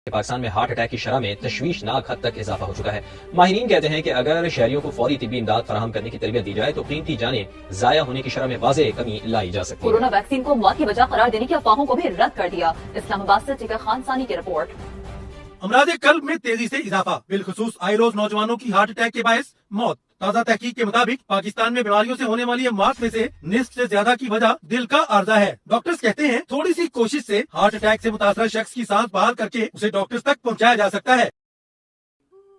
पाकिस्तान में heart attack की शरह में तशवीशनाक हद तक इजाफा हो चुका है। माहिरीन कहते हैं कि अगर शहरियों को फौरी तिब्बी इमदाद फराहम करने की तरबियत दी जाए तो कीमती जानें जाया होने की शरह में वाज़ेह कमी लाई जा सकती है। कोरोना वैक्सीन को मौत की वजह करार देने की अफवाहों को भी रद्द कर दिया। इस्लामाबाद से टीका खान सानी की रिपोर्ट। अमराज कल्ब में तेजी से इजाफा, बिलखुसूस आए रोज नौजवानों की हार्ट अटैक के बायस मौत। ताज़ा तहकीक के मुताबिक पाकिस्तान में बीमारियों से होने वाली मौत में से निस्फ से ज्यादा की वजह दिल का आर्जा है। डॉक्टर्स कहते हैं थोड़ी सी कोशिश से हार्ट अटैक से मुतासरा शख्स की सांस बहाल करके उसे डॉक्टर्स तक पहुंचाया जा सकता है।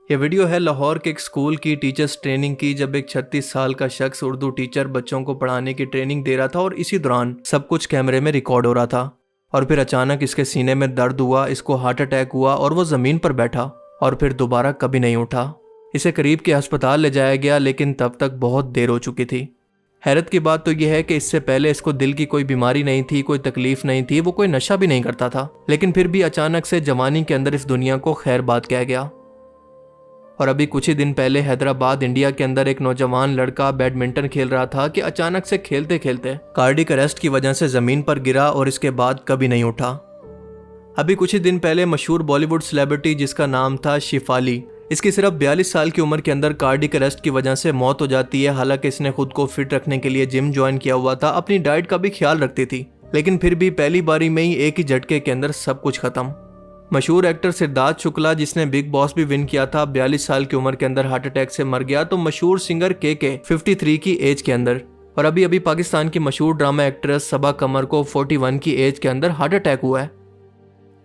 ये वीडियो है लाहौर के एक स्कूल की टीचर्स ट्रेनिंग की, जब एक 36 साल का शख्स उर्दू टीचर बच्चों को पढ़ाने की ट्रेनिंग दे रहा था और इसी दौरान सब कुछ कैमरे में रिकॉर्ड हो रहा था। और फिर अचानक इसके सीने में दर्द हुआ, इसको हार्ट अटैक हुआ और वो ज़मीन पर बैठा और फिर दोबारा कभी नहीं उठा। इसे करीब के अस्पताल ले जाया गया, लेकिन तब तक बहुत देर हो चुकी थी। हैरत की बात तो यह है कि इससे पहले इसको दिल की कोई बीमारी नहीं थी, कोई तकलीफ नहीं थी, वो कोई नशा भी नहीं करता था, लेकिन फिर भी अचानक से जवानी के अंदर इस दुनिया को खैर बात कहा गया। और अभी कुछ ही दिन पहले हैदराबाद इंडिया के अंदर एक नौजवान लड़का बैडमिंटन खेल रहा था कि अचानक से खेलते खेलते कार्डिक अरेस्ट की वजह से जमीन पर गिरा और इसके बाद कभी नहीं उठा। अभी कुछ ही दिन पहले मशहूर बॉलीवुड सेलिब्रिटी जिसका नाम था शिफाली, इसकी सिर्फ 42 साल की उम्र के अंदर कार्डिक अरेस्ट की वजह से मौत हो जाती है। हालांकि इसने खुद को फिट रखने के लिए जिम ज्वाइन किया हुआ था, अपनी डाइट का भी ख्याल रखती थी, लेकिन फिर भी पहली बारी में ही एक ही झटके के अंदर सब कुछ खत्म। मशहूर एक्टर सिद्धार्थ शुक्ला जिसने बिग बॉस भी विन किया था, 42 साल की उम्र के अंदर हार्ट अटैक से मर गया। तो मशहूर सिंगर के 53 की एज के अंदर, और अभी पाकिस्तान की मशहूर ड्रामा एक्ट्रेस सबा कमर को 41 की एज के अंदर हार्ट अटैक हुआ है।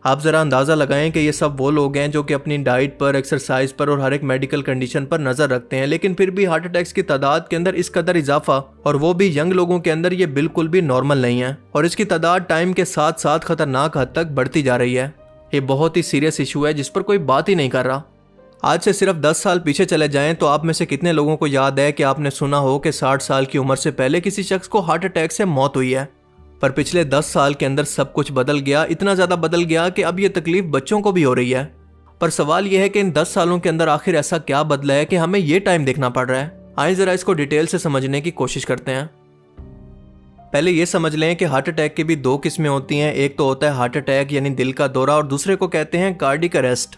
आप जरा अंदाजा लगाएं कि ये सब वो लोग हैं जो कि अपनी डाइट पर, एक्सरसाइज पर और हर एक मेडिकल कंडीशन पर नजर रखते हैं, लेकिन फिर भी हार्ट अटैक्स की तादाद के अंदर इस कदर इजाफा, और वो भी यंग लोगों के अंदर, ये बिल्कुल भी नॉर्मल नहीं है। और इसकी तादाद टाइम के साथ साथ खतरनाक हद तक बढ़ती जा रही है। ये बहुत ही सीरियस इशू है जिस पर कोई बात ही नहीं कर रहा। आज से सिर्फ 10 साल पीछे चले जाएं तो आप में से कितने लोगों को याद है कि आपने सुना हो कि 60 साल की उम्र से पहले किसी शख्स को हार्ट अटैक से मौत हुई है। पर पिछले 10 साल के अंदर सब कुछ बदल गया, इतना ज़्यादा बदल गया कि अब ये तकलीफ बच्चों को भी हो रही है। पर सवाल यह है कि इन 10 सालों के अंदर आखिर ऐसा क्या बदला है कि हमें ये टाइम देखना पड़ रहा है। आइए ज़रा इसको डिटेल से समझने की कोशिश करते हैं। पहले ये समझ लें कि हार्ट अटैक की भी 2 किस्में होती हैं। एक तो होता है हार्ट अटैक यानी दिल का दौरा, और दूसरे को कहते हैं कार्डिक अरेस्ट।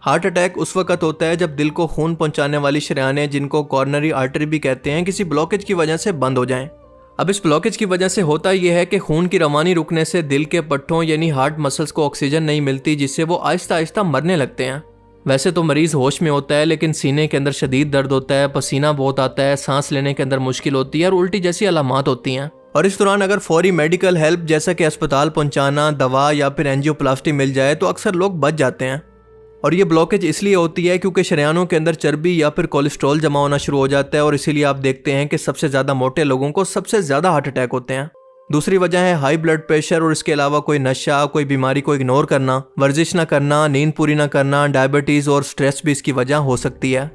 हार्ट अटैक उस वक्त होता है जब दिल को खून पहुंचाने वाली शरेयानें, जिनको कॉर्नरी आर्टरी भी कहते हैं, किसी ब्लॉकेज की वजह से बंद हो जाएं। अब इस ब्लॉकेज की वजह से होता यह है कि खून की रवानी रुकने से दिल के पट्टों यानी हार्ट मसल्स को ऑक्सीजन नहीं मिलती, जिससे वो आहिस्ता आहिस्ता मरने लगते हैं। वैसे तो मरीज होश में होता है, लेकिन सीने के अंदर शदीद दर्द होता है, पसीना बहुत आता है, सांस लेने के अंदर मुश्किल होती है और उल्टी जैसी अलामात होती हैं। और इस दौरान अगर फौरी मेडिकल हेल्प जैसा कि अस्पताल पहुंचाना, दवा या फिर एंजियोप्लास्टी मिल जाए तो अक्सर लोग बच जाते हैं। और ये ब्लॉकेज इसलिए होती है क्योंकि शरेयानों के अंदर चर्बी या फिर कोलेस्ट्रॉल जमा होना शुरू हो जाता है, और इसीलिए आप देखते हैं कि सबसे ज़्यादा मोटे लोगों को सबसे ज़्यादा हार्ट अटैक होते हैं। दूसरी वजह है हाई ब्लड प्रेशर, और इसके अलावा कोई नशा, कोई बीमारी को इग्नोर करना, वर्जिश ना करना, नींद पूरी ना करना, डायबिटीज़ और स्ट्रेस भी इसकी वजह हो सकती है।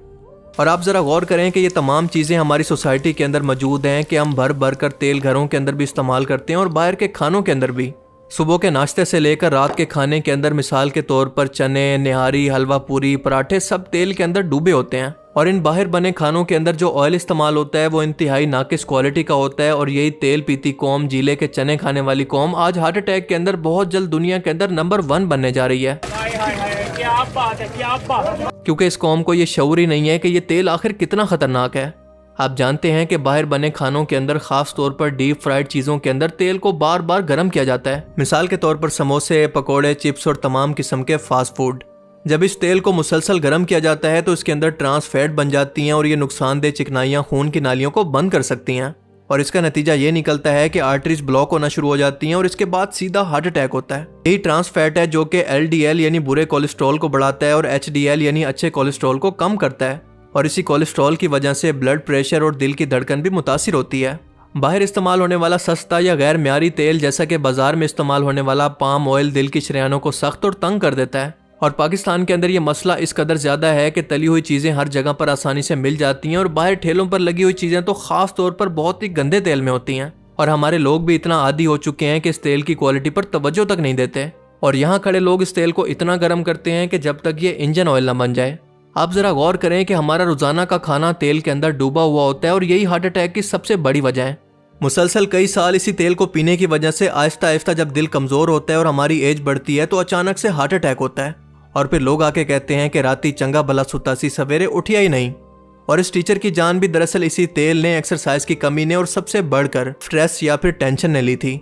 और आप ज़रा गौर करें कि ये तमाम चीज़ें हमारी सोसाइटी के अंदर मौजूद हैं कि हम भर भर कर तेल घरों के अंदर भी इस्तेमाल करते हैं और बाहर के खानों के अंदर भी। सुबह के नाश्ते से लेकर रात के खाने के अंदर मिसाल के तौर पर चने, निहारी, हलवा पूरी, पराठे सब तेल के अंदर डूबे होते हैं। और इन बाहर बने खानों के अंदर जो ऑयल इस्तेमाल होता है वो इंतहाई नाकिस क्वालिटी का होता है। और यही तेल पीती कौम, जीले के चने खाने वाली कौम, आज हार्ट अटैक के अंदर बहुत जल्द दुनिया के अंदर नंबर 1 बनने जा रही है। क्या बात है, क्या बात। क्योंकि इस कौम को ये शऊर ही नहीं है कि ये तेल आखिर कितना खतरनाक है। आप जानते हैं कि बाहर बने खानों के अंदर, खास तौर पर डीप फ्राइड चीज़ों के अंदर, तेल को बार बार गर्म किया जाता है। मिसाल के तौर पर समोसे, पकोड़े, चिप्स और तमाम किस्म के फास्ट फूड। जब इस तेल को मुसलसल गर्म किया जाता है तो इसके अंदर ट्रांस फैट बन जाती हैं और ये नुकसानदेह चिकनाइयाँ खून की नालियों को बंद कर सकती हैं। और इसका नतीजा ये निकलता है कि आर्टरीज ब्लॉक होना शुरू हो जाती हैं और इसके बाद सीधा हार्ट अटैक होता है। यही ट्रांस फैट है जो कि LDL यानी बुरे कोलेस्ट्रॉल को बढ़ाता है और HDL यानी अच्छे कोलेस्ट्रॉल को कम करता है। और इसी कोलेस्ट्रॉल की वजह से ब्लड प्रेशर और दिल की धड़कन भी मुतासिर होती है। बाहर इस्तेमाल होने वाला सस्ता या गैर म्यारी तेल, जैसा कि बाजार में इस्तेमाल होने वाला पाम ऑयल, दिल की शरेयानों को सख्त और तंग कर देता है। और पाकिस्तान के अंदर ये मसला इस कदर ज़्यादा है कि तली हुई चीज़ें हर जगह पर आसानी से मिल जाती हैं, और बाहर ठेलों पर लगी हुई चीज़ें तो ख़ास तौर पर बहुत ही गंदे तेल में होती हैं। और हमारे लोग भी इतना आदी हो चुके हैं कि इस तेल की क्वालिटी पर तवज्जो तक नहीं देते। और यहाँ खड़े लोग इस तेल को इतना गर्म करते हैं कि जब तक ये इंजन ऑयल ना बन जाए। आप ज़रा गौर करें कि हमारा रोज़ाना का खाना तेल के अंदर डूबा हुआ होता है, और यही हार्ट अटैक की सबसे बड़ी वजह है। मुसलसल कई साल इसी तेल को पीने की वजह से आहिस्ता आहिस्ता जब दिल कमज़ोर होता है और हमारी एज बढ़ती है तो अचानक से हार्ट अटैक होता है। और फिर लोग आके कहते हैं कि राती चंगा भला सुतासी सवेरे उठिया ही नहीं। और इस टीचर की जान भी दरअसल इसी तेल ने, एक्सरसाइज की कमी ने और सबसे बढ़कर स्ट्रेस या फिर टेंशन ने ली थी।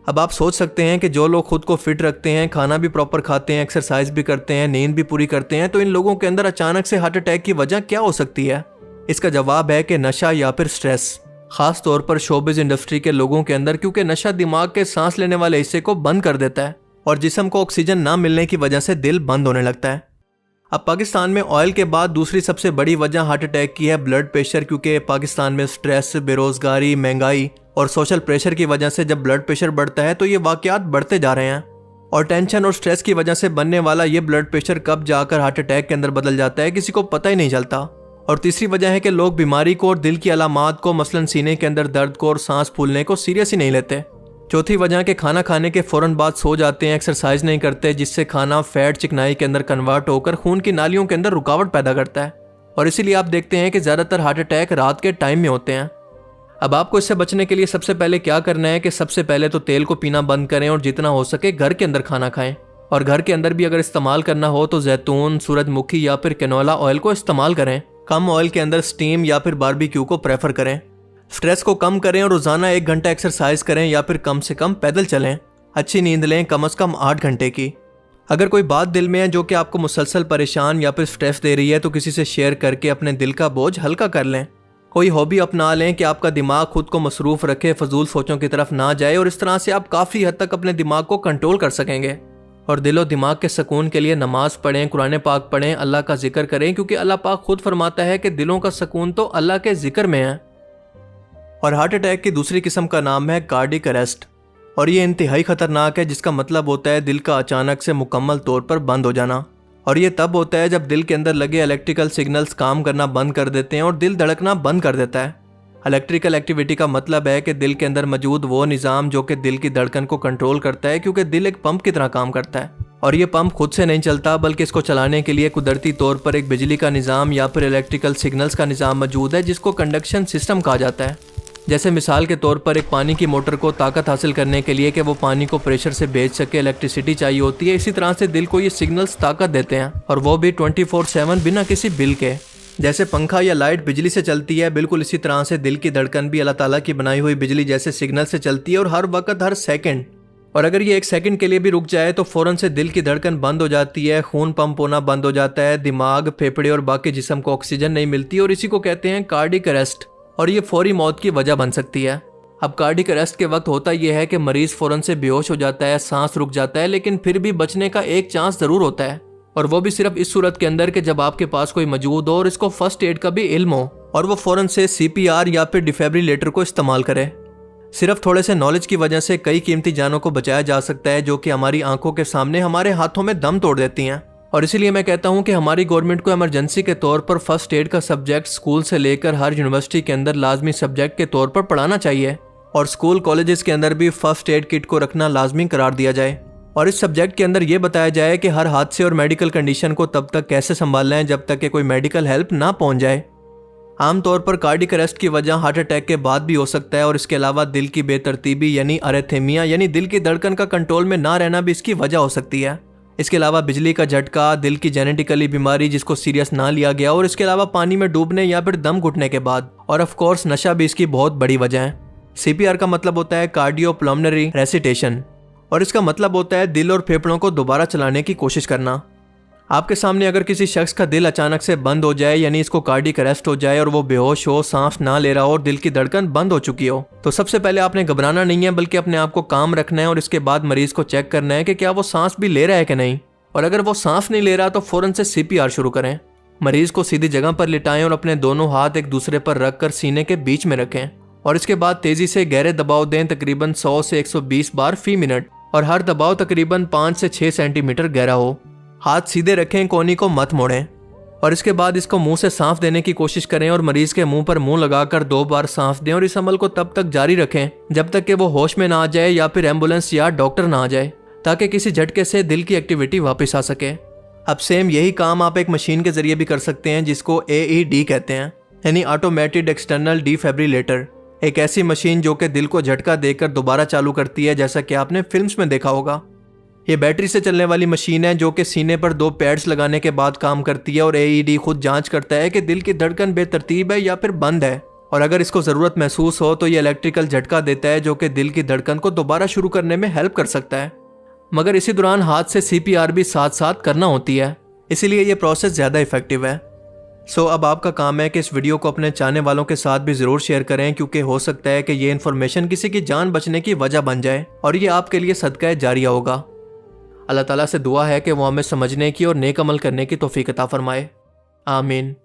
अब आप सोच सकते हैं कि जो लोग खुद को फिट रखते हैं, खाना भी प्रॉपर खाते हैं, एक्सरसाइज भी करते हैं, नींद भी पूरी करते हैं, तो इन लोगों के अंदर अचानक से हार्ट अटैक की वजह क्या हो सकती है? इसका जवाब है कि नशा या फिर स्ट्रेस, खास तौर पर शोबिज इंडस्ट्री के लोगों के अंदर, क्योंकि नशा दिमाग के सांस लेने वाले हिस्से को बंद कर देता है और जिस्म को ऑक्सीजन ना मिलने की वजह से दिल बंद होने लगता है। अब पाकिस्तान में ऑयल के बाद दूसरी सबसे बड़ी वजह हार्ट अटैक की है ब्लड प्रेशर, क्योंकि पाकिस्तान में स्ट्रेस, बेरोजगारी, महंगाई और सोशल प्रेशर की वजह से जब ब्लड प्रेशर बढ़ता है तो ये वाकयात बढ़ते जा रहे हैं। और टेंशन और स्ट्रेस की वजह से बनने वाला ये ब्लड प्रेशर कब जाकर हार्ट अटैक के अंदर बदल जाता है किसी को पता ही नहीं चलता। और तीसरी वजह है कि लोग बीमारी को और दिल की अलामात को, मसलन सीने के अंदर दर्द को और सांस फूलने को सीरियस ही नहीं लेते। चौथी वजह के खाना खाने के फौरन बाद सो जाते हैं, एक्सरसाइज नहीं करते, जिससे खाना फैट चिकनाई के अंदर कन्वर्ट होकर खून की नालियों के अंदर रुकावट पैदा करता है और इसीलिए आप देखते हैं कि ज़्यादातर हार्ट अटैक रात के टाइम में होते हैं। अब आपको इससे बचने के लिए सबसे पहले क्या करना है कि सबसे पहले तो तेल को पीना बंद करें और जितना हो सके घर के अंदर खाना खाएं। और घर के अंदर भी अगर इस्तेमाल करना हो तो जैतून, सूरजमुखी या फिर कैनोला ऑयल को इस्तेमाल करें। कम ऑयल के अंदर स्टीम या फिर बारबेक्यू को प्रेफर करें। स्ट्रेस को कम करें और रोजाना 1 घंटा एक्सरसाइज करें या फिर कम से कम पैदल चलें। अच्छी नींद लें, कम से कम 8 घंटे की। अगर कोई बात दिल में है जो कि आपको मुसलसल परेशान या फिर स्ट्रेस दे रही है तो किसी से शेयर करके अपने दिल का बोझ हल्का कर लें। कोई हॉबी अपना लें कि आपका दिमाग खुद को मसरूफ रखे, फजूल सोचों की तरफ ना जाए और इस तरह से आप काफ़ी हद तक अपने दिमाग को कंट्रोल कर सकेंगे। और दिलो दिमाग के सुकून के लिए नमाज पढ़ें, कुरान पाक पढ़ें, अल्लाह का जिक्र करें, क्योंकि अल्लाह पाक खुद फरमाता है कि दिलों का सुकून तो अल्लाह के जिक्र में है। और हार्ट अटैक की दूसरी किस्म का नाम है कार्डिक अरेस्ट और ये इंतहाई खतरनाक है, जिसका मतलब होता है दिल का अचानक से मुकम्मल तौर पर बंद हो जाना। और ये तब होता है जब दिल के अंदर लगे इलेक्ट्रिकल सिग्नल्स काम करना बंद कर देते हैं और दिल धड़कना बंद कर देता है। इलेक्ट्रिकल एक्टिविटी का मतलब है कि दिल के अंदर मौजूद वो निज़ाम जो कि दिल की धड़कन को कंट्रोल करता है, क्योंकि दिल एक पंप की तरह काम करता है और ये पंप खुद से नहीं चलता, बल्कि इसको चलाने के लिए कुदरती तौर पर एक बिजली का निज़ाम या फिर इलेक्ट्रिकल सिग्नल्स का निज़ाम मौजूद है, जिसको कंडक्शन सिस्टम कहा जाता है। जैसे मिसाल के तौर पर एक पानी की मोटर को ताकत हासिल करने के लिए कि वो पानी को प्रेशर से भेज सके इलेक्ट्रिसिटी चाहिए होती है, इसी तरह से दिल को ये सिग्नल्स ताकत देते हैं और वो भी 24/7 बिना किसी बिल के। जैसे पंखा या लाइट बिजली से चलती है, बिल्कुल इसी तरह से दिल की धड़कन भी अल्लाह ताला की बनाई हुई बिजली जैसे सिग्नल से चलती है और हर वक्त, हर सेकंड। और अगर ये 1 सेकंड के लिए भी रुक जाए तो फौरन से दिल की धड़कन बंद हो जाती है, खून पंप होना बंद हो जाता है, दिमाग, फेफड़े और बाकी जिस्म को ऑक्सीजन नहीं मिलती और इसी को कहते हैं कार्डिक अरेस्ट और ये फौरी मौत की वजह बन सकती है। अब कार्डिक अरेस्ट के वक्त होता यह है कि मरीज फौरन से बेहोश हो जाता है, सांस रुक जाता है, लेकिन फिर भी बचने का एक चांस जरूर होता है और वो भी सिर्फ इस सूरत के अंदर कि जब आपके पास कोई मौजूद हो और इसको फर्स्ट एड का भी इल्म हो और वो फौरन से CPR या फिर डिफिब्रिलेटर को इस्तेमाल करे। सिर्फ थोड़े से नॉलेज की वजह से कई कीमती जानों को बचाया जा सकता है, जो कि हमारी आंखों के सामने हमारे हाथों में दम तोड़ देती हैं। और इसीलिए मैं कहता हूं कि हमारी गवर्नमेंट को इमरजेंसी के तौर पर फर्स्ट एड का सब्जेक्ट स्कूल से लेकर हर यूनिवर्सिटी के अंदर लाजमी सब्जेक्ट के तौर पर पढ़ाना चाहिए और स्कूल कॉलेजेस के अंदर भी फर्स्ट एड किट को रखना लाजमी करार दिया जाए और इस सब्जेक्ट के अंदर यह बताया जाए कि हर हादसे और मेडिकल कंडीशन को तब तक कैसे संभालना है जब तक कि कोई मेडिकल हेल्प ना पहुंच जाए। आमतौर पर कार्डिक अरेस्ट की वजह हार्ट अटैक के बाद भी हो सकता है और इसके अलावा दिल की बेतरतीबी यानी अरेथेमिया यानी दिल की धड़कन का कंट्रोल में ना रहना भी इसकी वजह हो सकती है। इसके अलावा बिजली का झटका, दिल की जेनेटिकली बीमारी जिसको सीरियस ना लिया गया और इसके अलावा पानी में डूबने या फिर दम घुटने के बाद और ऑफ कोर्स नशा भी इसकी बहुत बड़ी वजह है। CPR का मतलब होता है कार्डियोपल्मोनरी रेसिटेशन और इसका मतलब होता है दिल और फेफड़ों को दोबारा चलाने की कोशिश करना। आपके सामने अगर किसी शख्स का दिल अचानक से बंद हो जाए यानी इसको कार्डिक अरेस्ट हो जाए और वो बेहोश हो, सांस ना ले रहा हो और दिल की धड़कन बंद हो चुकी हो, तो सबसे पहले आपने घबराना नहीं है, बल्कि अपने आप को काम रखना है और इसके बाद मरीज को चेक करना है कि क्या वो सांस भी ले रहा है कि नहीं। और अगर वो सांस नहीं ले रहा तो फौरन से CPR शुरू करें। मरीज को सीधी जगह पर लिटाएं और अपने दोनों हाथ एक दूसरे पर रखकर सीने के बीच में रखें और इसके बाद तेजी से गहरे दबाव दें, तकरीबन 100 से 120 बार फी मिनट और हर दबाव तकरीबन 5 से 6 सेंटीमीटर गहरा हो। हाथ सीधे रखें, कोहनी को मत मोड़ें और इसके बाद इसको मुंह से सांस देने की कोशिश करें और मरीज के मुंह पर मुंह लगाकर 2 बार सांस दें और इस अमल को तब तक जारी रखें जब तक कि वो होश में ना आ जाए या फिर एम्बुलेंस या डॉक्टर ना आ जाए, ताकि किसी झटके से दिल की एक्टिविटी वापस आ सके। अब सेम यही काम आप एक मशीन के जरिए भी कर सकते हैं जिसको AED कहते हैं, यानी ऑटोमेटेड एक्सटर्नल डिफिब्रिलेटर। एक ऐसी मशीन जो कि दिल को झटका देकर दोबारा चालू करती है, जैसा कि आपने फिल्म्स में देखा होगा। ये बैटरी से चलने वाली मशीन है जो कि सीने पर 2 पैड्स लगाने के बाद काम करती है और AED खुद जांच करता है कि दिल की धड़कन बेतरतीब है या फिर बंद है, और अगर इसको ज़रूरत महसूस हो तो ये इलेक्ट्रिकल झटका देता है जो कि दिल की धड़कन को दोबारा शुरू करने में हेल्प कर सकता है। मगर इसी दौरान हाथ से CPR भी साथ साथ करना होती है, इसीलिए ये प्रोसेस ज़्यादा इफेक्टिव है। अब आपका काम है कि इस वीडियो को अपने चाहने वालों के साथ भी ज़रूर शेयर करें, क्योंकि हो सकता है कि ये इन्फॉर्मेशन किसी की जान बचने की वजह बन जाए और ये आपके लिए सदका जारिया होगा। अल्लाह ताला से दुआ है कि वो हमें समझने की और नेक अमल करने की तौफीक अता फरमाए। आमीन।